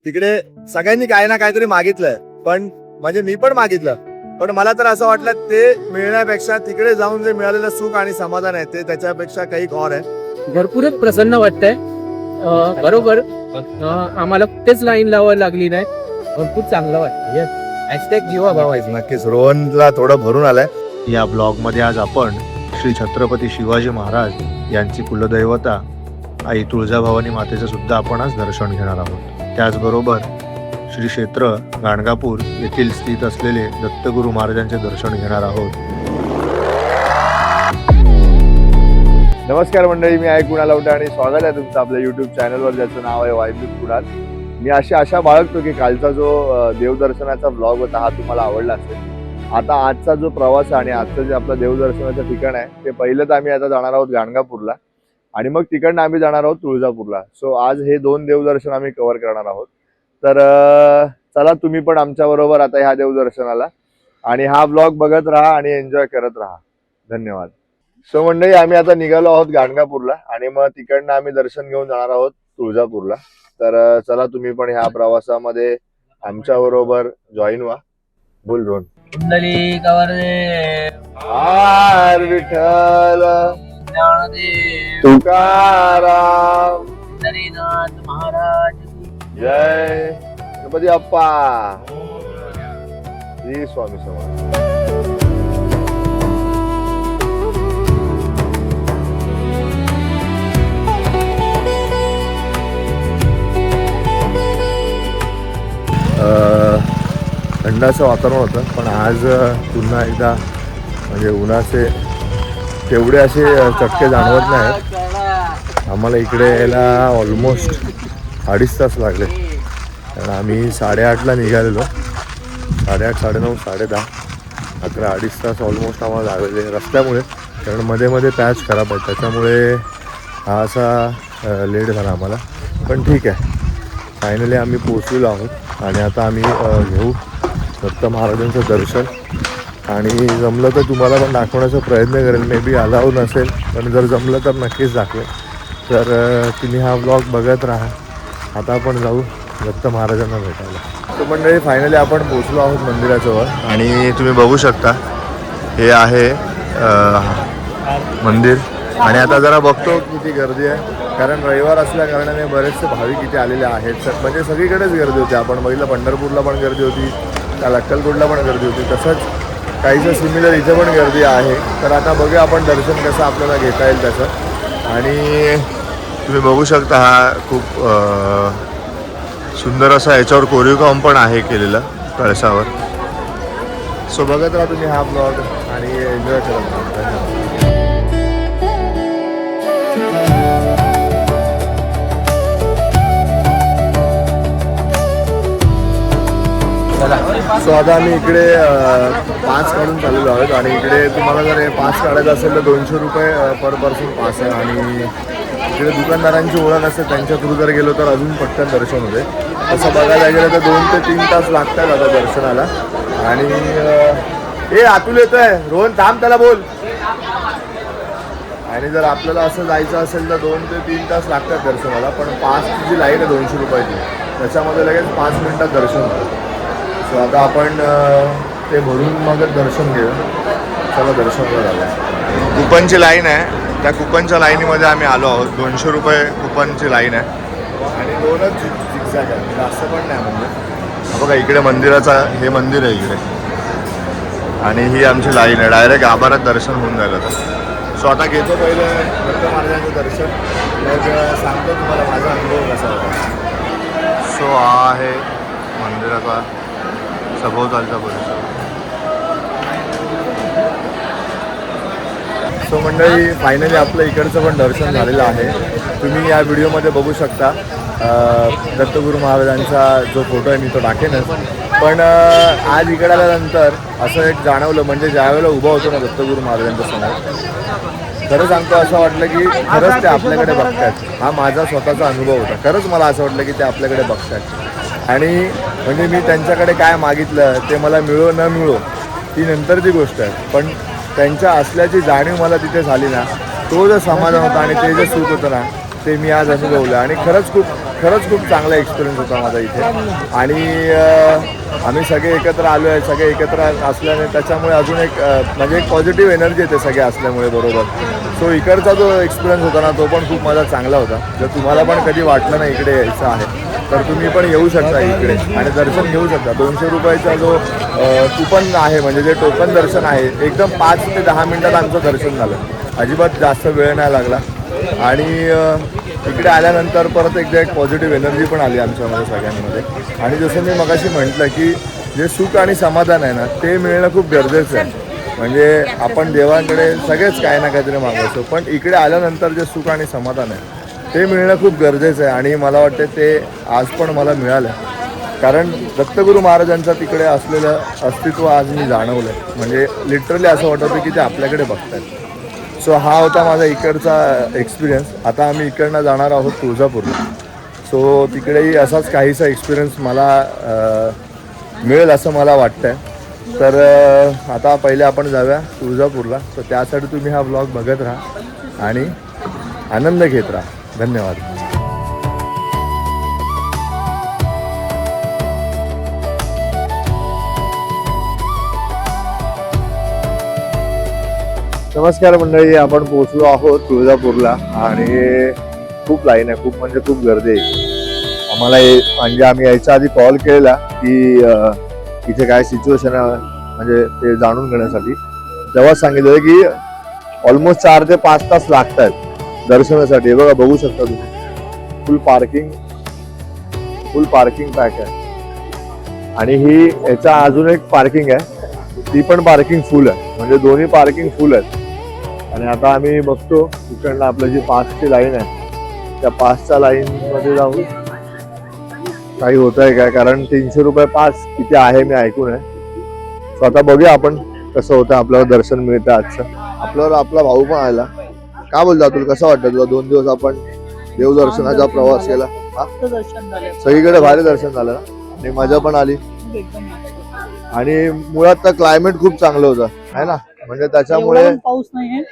तिकडे सगळ्यांनी काही ना काहीतरी मागितलंय, पण म्हणजे मी पण मागितलं, पण मला तर असं वाटलं ते मिळण्यापेक्षा तिकडे जाऊन जे मिळालेलं सुख आणि समाधान आहे ते त्याच्यापेक्षा काही गौर आहे. भरपूरच प्रसन्न वाटतंय. बरोबर आम्हाला कुठेच लाईन लावायला लागली नाही. भरपूर चांगलं वाटतं. हॅशटॅग जीवा भावायचं. नक्कीच रोहनला थोडं भरून आलंय. या ब्लॉगमध्ये आज आपण श्री छत्रपती शिवाजी महाराज यांची कुलदैवता आई तुळजाभवानी मातेचं सुद्धा आपण आज दर्शन घेणार आहोत. त्याचबरोबर श्री क्षेत्र गाणगापूर येथील स्थित असलेले दत्तगुरू महाराजांचे दर्शन घेणार आहोत. नमस्कार मंडळी, मी आहे कुणाल लवटे आणि स्वागत आहे तुमचं आपल्या युट्यूब चॅनलवर ज्याचं नाव आहे वाईब विथ कुणाल. मी अशी आशा बाळगतो की कालचा जो देवदर्शनाचा ब्लॉग होता हा तुम्हाला आवडला असेल. आता आजचा जो प्रवास आहे आणि आजचं जे आपलं देवदर्शनाचं ठिकाण आहे ते पहिलं तर आम्ही आता जाणार आहोत गाणगापूरला आणि मग तिकडनं आम्ही जाणार आहोत तुळजापूरला. सो आज हे दोन देवदर्शन आम्ही कव्हर करणार आहोत. तर चला तुम्ही पण आमच्या बरोबर आता ह्या देवदर्शनाला आणि हा ब्लॉग बघत राहा आणि एन्जॉय करत राहा. धन्यवाद. सो मंडळी, आम्ही आता निघालो आहोत गाणगापूरला आणि मग तिकडनं आम्ही दर्शन घेऊन जाणार आहोत तुळजापूरला. तर चला तुम्ही पण ह्या प्रवासामध्ये आमच्या बरोबर जॉईन व्हा. बोल रोहन. कुंडली कवरदेव आर विठ्ठल ज्ञानदेव तुकाराम पंढरीनाथ महाराज की जय गणपती बाप्पा. श्री स्वामी समर्थ. थंड असं वातावरण होतं, पण आज पुन्हा एकदा म्हणजे उन्हाचे तेवढे असे चटके जाणवत नाहीत. आम्हाला इकडे यायला ऑलमोस्ट 2.5 तास लागले, कारण आम्ही 8:30ला निघालेलो. 8:30, 9:30, 10:30, 11, 2.5 तास ऑलमोस्ट आम्हाला लागलेले रस्त्यामुळे, कारण मध्ये मध्ये पॅच खराब आहे त्याच्यामुळे हा असा लेट झाला आम्हाला. पण ठीक आहे, फायनली आम्ही पोचलेलो आहोत आणि आता आम्ही घेऊ दत्त महाराजांचं दर्शन. आणि जमलं तर तुम्हाला पण दाखवण्याचा प्रयत्न करेल. मे बी अलाव नसेल, पण जर जमलं तर नक्कीच दाखवेल. तर तुम्ही हा ब्लॉग बघत राहा. आता आपण जाऊ दत्त महाराजांना भेटायला. तर मंडळी, फायनली आपण पोचलो आहोत मंदिराजवळ आणि तुम्ही बघू शकता हे आहे मंदिर. आणि आता जरा बघतो किती गर्दी आहे, कारण रविवार असल्या कारणाने बरेचसे भाविक इथे आलेले आहेत. म्हणजे सगळीकडेच गर्दी होती. आपण बघितलं पंढरपूरला पण गर्दी होती, त्या अक्कलकोटला पण गर्दी होती, तसंच काहीचं सिमिलर इथे पण गर्दी आहे. तर आता बघूया आपण दर्शन कसं आपल्याला घेता येईल त्याचं. आणि तुम्ही बघू शकता हा खूप सुंदर असा याच्यावर कोरीव काम पण आहे केलेलं कळसावर. सो बघत राहा तुम्ही हा ब्लॉग आणि एन्जॉय करत राहा. धन्यवाद. सो आता आम्ही इकडे पास काढून चाललेलो आहोत आणि इकडे तुम्हाला जर हे पास काढायचं असेल तर 200 रुपये पर पर्सन पास आहे. आणि इकडे दुकानदारांची ओळख असते, त्यांच्या थ्रू जर गेलो तर अजून पटकन दर्शन होते. तसं बघायला गेलं तर 2 ते 3 तास लागतात आता दर्शनाला. आणि हे आतून येतोय रोहन, थांब त्याला बोल. आणि जर आपल्याला असं जायचं असेल तर 2 ते 3 तास लागतात दर्शनाला. पण पासची जी लाईन आहे 200 रुपयाची, त्याच्यामध्ये लगेच 5 मिनिटात दर्शन होतं. सो आता आपण ते भरून मग दर्शन घेऊ. चला दर्शनला झालं. कुपनची लाईन आहे, त्या कुपनच्या लाईनीमध्ये आम्ही आलो आहोत. 200 रुपये कुपनची लाईन आहे आणि 2च झिगझॅग आहे, जास्त पण नाही. म्हणजे बघा इकडे मंदिराचा हे मंदिर आहे इकडे, आणि ही आमची लाईन आहे. डायरेक्ट आभारात दर्शन होऊन जायला तर. सो आता घेतो पहिले दत्त महाराजांचं दर्शन, मग सांगतो तुम्हाला माझा अनुभव कसा होता. सो हा आहे मंदिराचा सभोवतालचा परिसर. सो मंडळी, फायनली आपलं इकडचं पण दर्शन झालेलं आहे. तुम्ही या व्हिडिओमध्ये बघू शकता दत्तगुरू महाराजांचा जो फोटो आहे मी तो टाकेनच. पण आज इकडे आल्यानंतर असं एक जाणवलं, म्हणजे ज्यावेळेला उभं होतो ना दत्तगुरू महाराजांच्या समोर, खरं सांगतो असं वाटलं की खरंच ते आपल्याकडे बघतात. हा माझा स्वतःचा अनुभव होता. खरंच मला असं वाटलं की ते आपल्याकडे बघतात. आणि म्हणजे मी त्यांच्याकडे काय मागितलं ते मला मिळो न मिळो ती नंतरची गोष्ट आहे, पण त्यांच्या असल्याची जाणीव मला तिथे झाली ना, तो जो समाधान होता आणि ते जे सुख होतं ना ते मी आज अनुभवलं आणि खरंच खूप चांगला एक्सपिरियन्स होता माझा इथे. आणि आम्ही सगळे एकत्र आलो आहे, सगळे एकत्र असल्याने त्याच्यामुळे अजून एक म्हणजे एक पॉझिटिव्ह एनर्जी येते सगळे असल्यामुळे बरोबर. सो इकडचा जो एक्सपिरियन्स होता ना तो पण खूप माझा चांगला होता. जर तुम्हाला पण कधी वाटलं ना इकडे यायचं आहे तर तुम्ही पण येऊ शकता इकडे आणि दर्शन घेऊ शकता. 200 रुपयाचा जो कुपन आहे म्हणजे जे टोकन दर्शन आहे एकदम 5 ते 10 मिनटात आमचं दर्शन झालं. अजिबात जास्त वेळ नाही लागला आणि इकडे आल्यानंतर परत एकदा एक पॉझिटिव्ह एनर्जी पण आली आमच्यामध्ये सगळ्यांमध्ये. आणि जसं मी मगाशी म्हटलं की जे सुख आणि समाधान आहे ना ते मिळणं खूप गरजेचं आहे. म्हणजे आपण देवाकडे सगळेच काही ना काहीतरी मागवतो पण इकडे आल्यानंतर जे सुख आणि समाधान आहे ते मिळणं खूप गरजेचं आहे. आणि मला वाटतं ते आज पण मला मिळालं कारण दत्तगुरू महाराजांचं तिकडे असलेलं अस्तित्व आज मी जाणवलं आहे. म्हणजे लिटरली असं वाटत होतं की ते आपल्याकडे बघत आहेत. सो हा होता माझा इकडचा एक्सपिरियन्स. आता आम्ही इकडनं जाणार आहोत तुळजापूरला. सो तिकडेही असाच काहीसा एक्सपिरियन्स मला मिळेल असं मला वाटतं आहे. तर आता पहिले आपण जाऊया तुळजापूरला. तर त्यासाठी तुम्ही हा व्लॉग बघत राहा आणि आनंद घेत राहा. धन्यवाद. नमस्कार मंडळी, आपण पोहोचलो आहोत तुळजापूरला आणि खूप लाईन आहे, खूप म्हणजे खूप गर्दी आहे. आम्हाला म्हणजे आम्ही यायच्या आधी कॉल केलेला की इथे काय सिच्युएशन आहे म्हणजे ते जाणून घेण्यासाठी. तेव्हा सांगितलं की ऑलमोस्ट 4 ते 5 तास लागत आहेत दर्शनासाठी. हे बघा, बघू शकता तुम्ही फुल पार्किंग पॅक आहे. आणि ही याचा अजून एक पार्किंग आहे, ती पण पार्किंग फुल आहे. म्हणजे दोन्ही पार्किंग फुल आहेत. आणि आता आम्ही बघतो इकडनं आपलं जी पासची लाईन आहे त्या पासच्या लाईन मध्ये जाऊन काही होत आहे काय, कारण 300 रुपये पास किती आहे मी ऐकून आहे. सो आता बघूया आपण कसं होतं, आपल्याला दर्शन मिळतं आजचं. आपल्यावर आपला भाऊ पण आला. काय बोलतो अतुल, कसं वाटतं तुला 2 दिवस आपण देवदर्शनाचा प्रवास केला? सगळीकडे भारी दर्शन झालं ना आणि मजा पण आली. आणि मुळात तर क्लायमेट खूप चांगलं होतं आहे ना, म्हणजे त्याच्यामुळे पाऊस नाही.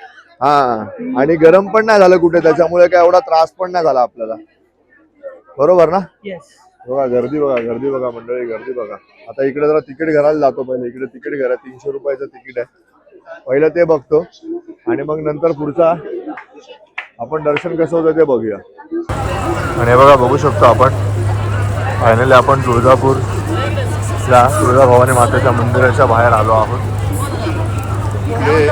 हा, आणि गरम पण नाही झालं कुठे, त्याच्यामुळे काय एवढा त्रास पण नाही झाला आपल्याला. बरोबर ना? बघा गर्दी बघा मंडळी, गर्दी बघा. आता इकडे जरा तिकीट घरायला जातो. पहिले इकडे तिकीट घरा 300 रुपयाचं तिकीट आहे. पहिलं ते बघतो आणि मग नंतर पुढचा आपण दर्शन कसं होतं ते बघूया. आणि बघा, बघू शकतो आपण फायनली आपण तुळजापूरला तुळजाभवानी मातेच्या मंदिराच्या बाहेर आलो आहोत. इकडे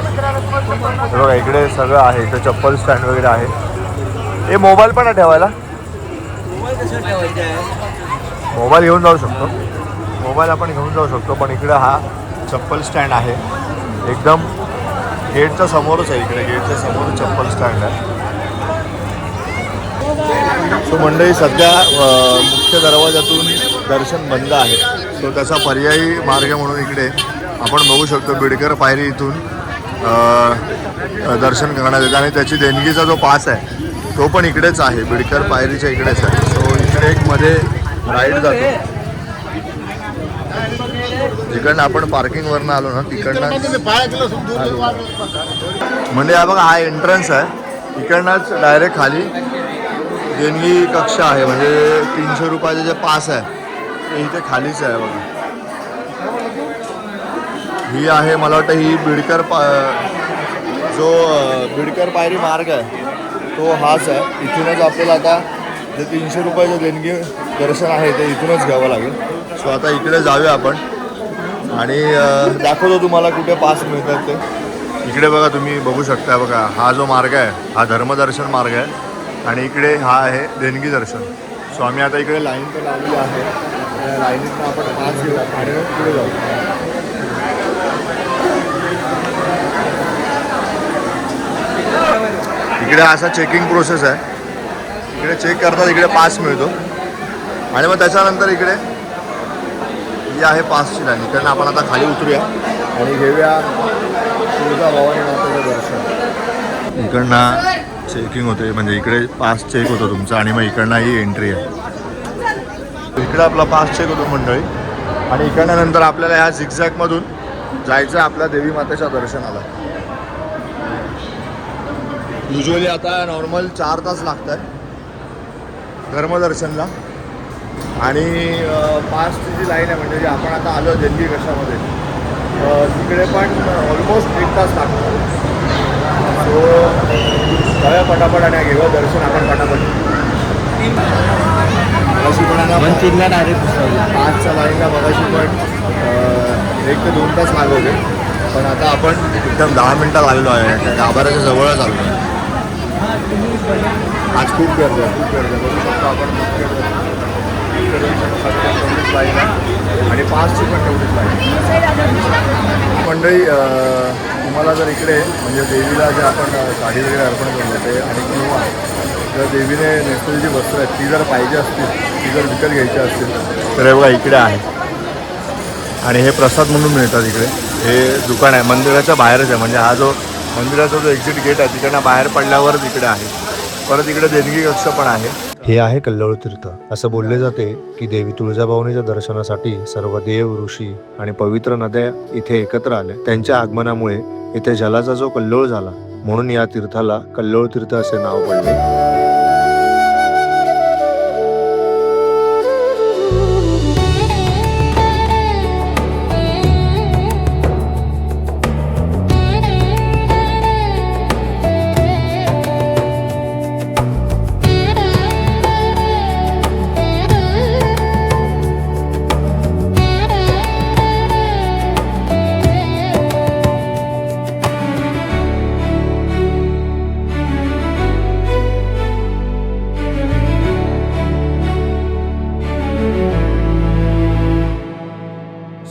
बघा, इकडे सगळं आहे. इथे चप्पल स्टँड वगैरे आहे. हे मोबाईल पण आहे ठेवायला, मोबाईल घेऊन जाऊ शकतो. मोबाईल आपण घेऊन जाऊ शकतो. पण इकडे हा चप्पल स्टँड आहे, एकदम गेटच्या समोरच आहे. इकडे गेटच्या समोर चप्पल स्टँड आहे. सो मंडळी, सध्या मुख्य दरवाजातून दर्शन बंद आहे. सो त्याचा पर्यायी मार्ग म्हणून इकडे आपण बघू शकतो बिडकर पायरी इथून दर्शन करण्यात येतं. आणि त्याची देणगीचा जो पास आहे तो पण इकडेच आहे, बिडकर पायरीच्या इकडेच आहे. सो इकडे एक मध्ये राईड जातो. जिकडनं आपण पार्किंगवरनं आलो ना तिकडनं म्हणजे हा बघा, हा एंट्रन्स आहे. इकडनंच डायरेक्ट खाली देणगी कक्ष आहे. म्हणजे 300 रुपयाचे जे पास आहे ते इथे खालीच आहे बघा. ही आहे, मला वाटतं ही जो बिडकर पायरी मार्ग आहे तो हाच आहे. इथूनच आपल्याला आता जे 300 रुपयाचं देणगी दर्शन आहे ते इथूनच घ्यावं लागेल. सो आता इकडे जाऊया आपण आणि दाखवतो तुम्हाला कुठे पास मिळतात ते. इकडे बघा, तुम्ही बघू शकता बघा, हा जो मार्ग आहे हा धर्मदर्शन मार्ग आहे आणि इकडे हा आहे देणगी दर्शन. सो आम्ही आता इकडे लाईन पण लावली आहे. त्या लाईनीतनं आपण पास घेऊ आणि मग पुढे जाऊ. इकडे असा चेकिंग प्रोसेस आहे. इकडे चेक करतात, इकडे पास मिळतो आणि मग त्याच्यानंतर इकडे ही आहे पासची लाईन. इकडनं आपण आता खाली उतरूया आणि घेऊया तुळजाभवानी मातेचं दर्शन. इकडनं चेकिंग होते, म्हणजे इकडे पास चेक होतो तुमचा आणि मग इकडनं ही एंट्री आहे. इकडे आपला पास चेक होतो मंडळी आणि इकडनं नंतर आपल्याला ह्या झिगझॅगमधून जायचं आपल्या देवी मातेच्या दर्शनाला. युजली आता नॉर्मल 4 तास लागतात धर्मदर्शनला. आणि पासची जी लाईन आहे म्हणजे जे आपण आता आलो दिल्ली कशामध्ये तिकडे पण ऑलमोस्ट 1 तास लागतो. सो जाऊया पटापट आणि घेऊया दर्शन आपण पटापट. मगाशी पण आहे ना डायरेक्ट 5च्या लाईनला मगाशी पण 1 ते 2 तास लागवले, पण आता आपण एकदम 10 मिनटात आलेलो आहे. गाभाऱ्याच्या जवळच आलो आहे. आज खूप गर्दी आहे, खूप गर्दी आहे. बघू शकतो आपण तेवढीच लाईन आहे आणि 5ची पण तेवढीच लाईन. मंडळी तुम्हाला जर इकडे म्हणजे देवीला जे आपण साडी वगैरे अर्पण करून होते आणि किंवा जर देवीने नेसलेली जी वस्त्र आहेत ती जर पाहिजे असतील, ती जर विकत घ्यायची असतील तर हे बघा इकडे आहे. आणि हे प्रसाद म्हणून मिळतात इकडे. हे दुकान आहे मंदिराच्या बाहेरच आहे, म्हणजे हा जो मंदिराचा जो एक्झिट गेट आहे तिकडनं बाहेर पडल्यावरच इकडे आहे. परत इकडे देणगी कक्ष पण आहे. हे आहे कल्लोळ तीर्थ. असं बोलले जाते की देवी तुळजाभवानीच्या दर्शनासाठी सर्व देव, ऋषी आणि पवित्र नद्या इथे एकत्र आल्या. त्यांच्या आगमनामुळे इथे जलाचा जो कल्लोळ झाला म्हणून या तीर्थाला कल्लोळ तीर्थ असे नाव पडले.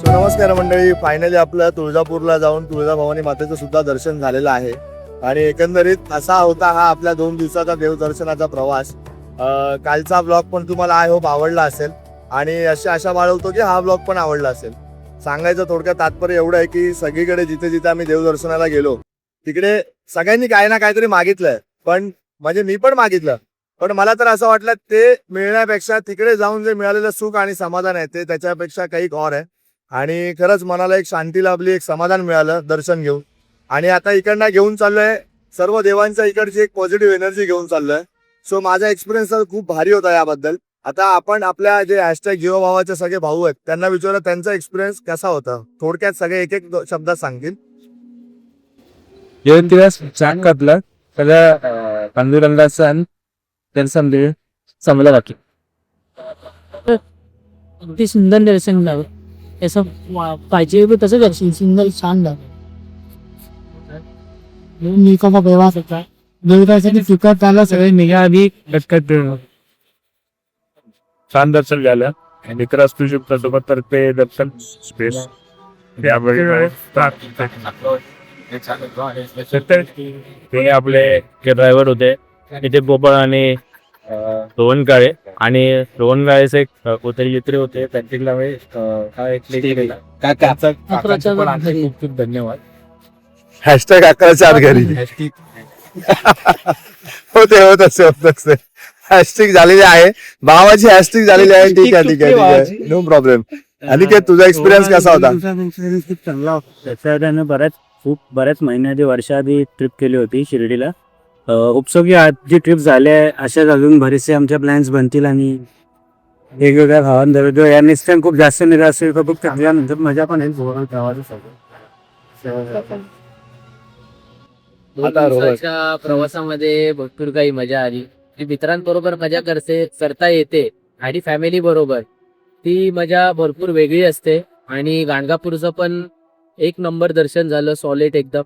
नमस्कार मंडळी, फायनली आपलं तुळजापूरला जाऊन तुळजाभवानी मातेचं सुद्धा दर्शन झालेलं आहे. आणि एकंदरीत असा होता हा आपल्या 2 दिवसाचा देवदर्शनाचा प्रवास. कालचा ब्लॉग पण तुम्हाला आय होप आवडला असेल आणि अशी आशा बाळगतो की हा ब्लॉग पण आवडला असेल. सांगायचं थोडक्यात तात्पर्य एवढं आहे की सगळीकडे जिथे जिथे आम्ही देवदर्शनाला गेलो तिकडे सगळ्यांनी काही ना काहीतरी मागितलंय, पण म्हणजे मी पण मागितलं, पण मला तर असं वाटलं ते मिळण्यापेक्षा तिकडे जाऊन जे मिळालेलं सुख आणि समाधान आहे ते त्याच्यापेक्षा काही और आहे. आणि खरंच मनाला एक शांती लाभली, एक समाधान मिळालं दर्शन घेऊन. आणि आता इकडनं घेऊन चाललोय सर्व देवांच्या इकडची एक पॉझिटिव्ह एनर्जी घेऊन चाललोय. सो माझा एक्सपिरियन्स खूप भारी होता याबद्दल. आता आपण आपल्या जे हॅशटॅग जीवभावाचे सगळे भाऊ आहेत त्यांना विचारलं त्यांचा एक्सपिरियन्स कसा होता. थोडक्यात सगळे एक एक शब्दात सांगतील. जेवण दिवस छान कापला सगळं पांडुरंगा सण दर्शन दे चांगलं वाटलं. अगदी सुंदर दर्शन झालं. असं पाहिजे तसं दर्शन सुंदर छान झालं. मी कसा प्रवास होता देवतासाठी चुकत त्याला सगळे निघा आधी कटकट छान दर्शन झालं. मित्र तर्फे दर्शन स्पेस ते आपले ड्रायव्हर होते इथे गोपाळ आणि रोहन काळे. आणि रोहन काळेचे एक कोतरी चित्रे होते त्यांच्याकडे खूप खूप धन्यवाद. हॅशटॅग 11च्या आत घरी होत असते हॅशटॅग झालेली आहे. भावाची हॅशटॅग झालेली आहे. ठीक आहे ठीक आहे ठीक आहे, नो प्रॉब्लेम. आणि तुझा एक्सपिरियन्स कसा होता? खूप चांगला होता. त्याच्यानं बऱ्याच महिन्याआधी वर्षाआधी ट्रिप केली होती शिर्डीला. उपसोगी जी ट्रिप झाल्या अशा अजून बरेचसे आमच्या प्लॅन्स बनतील आणि वेगवेगळ्या भावांना या नेक्स्ट टाइम खूप जास्त निराश खूप चांगल्यानंतर मजा पण येईल. दिवसाच्या प्रवासामध्ये भरपूर काही मजा आली. मित्रांबरोबर मजा करता येते आणि फॅमिली बरोबर ती मजा भरपूर वेगळी असते. आणि गाणगापूरचं पण 1 नंबर दर्शन झालं, सॉलिड एकदम.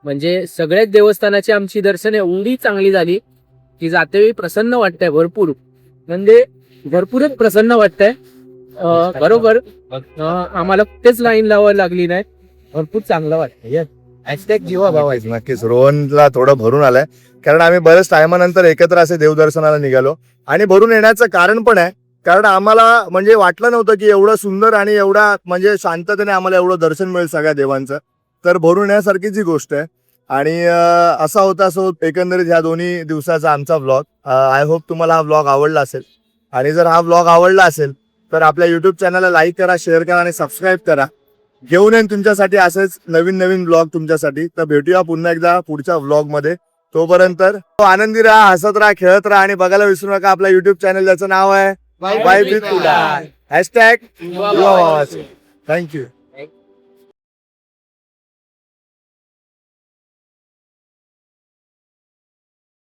म्हणजे सगळ्याच देवस्थानाची आमची दर्शन एवढी चांगली झाली की जातेवेळी प्रसन्न वाटतंय भरपूर, म्हणजे भरपूरच प्रसन्न वाटतंय. बरोबर आम्हाला कुठेच लाईन लावायला लागली नाही. भरपूर चांगलं वाटतंय. हॅशटॅग जीवाभाव आहे. नक्कीच रोहनला थोडं भरून आलंय कारण आम्ही बऱ्याच टायमानंतर एकत्र असे देवदर्शनाला निघालो. आणि भरून येण्याचं कारण पण आहे कारण आम्हाला म्हणजे वाटलं नव्हतं की एवढं सुंदर आणि एवढा म्हणजे शांततेने आम्हाला एवढं दर्शन मिळेल सगळ्या देवांचं. तर भरून येण्यासारखीच ही गोष्ट आहे. आणि असा होता सो एकंदरीत ह्या 2 दिवसाचा आमचा व्लॉग. आय होप तुम्हाला हा व्लॉग आवडला असेल. आणि जर हा व्लॉग आवडला असेल तर आपल्या युट्यूब चॅनलला लाईक करा, शेअर करा आणि सबस्क्राईब करा. घेऊन येईन तुमच्यासाठी असेच नवीन नवीन व्लॉग तुमच्यासाठी. तर भेटूया पुन्हा एकदा पुढच्या व्लॉगमध्ये. तोपर्यंत आनंदी राहा, हसत राहा, खेळत राहा आणि बघायला विसरू नका आपला युट्यूब चॅनल ज्याचं नाव आहे वाईब विथ उडान. #. थँक्यू.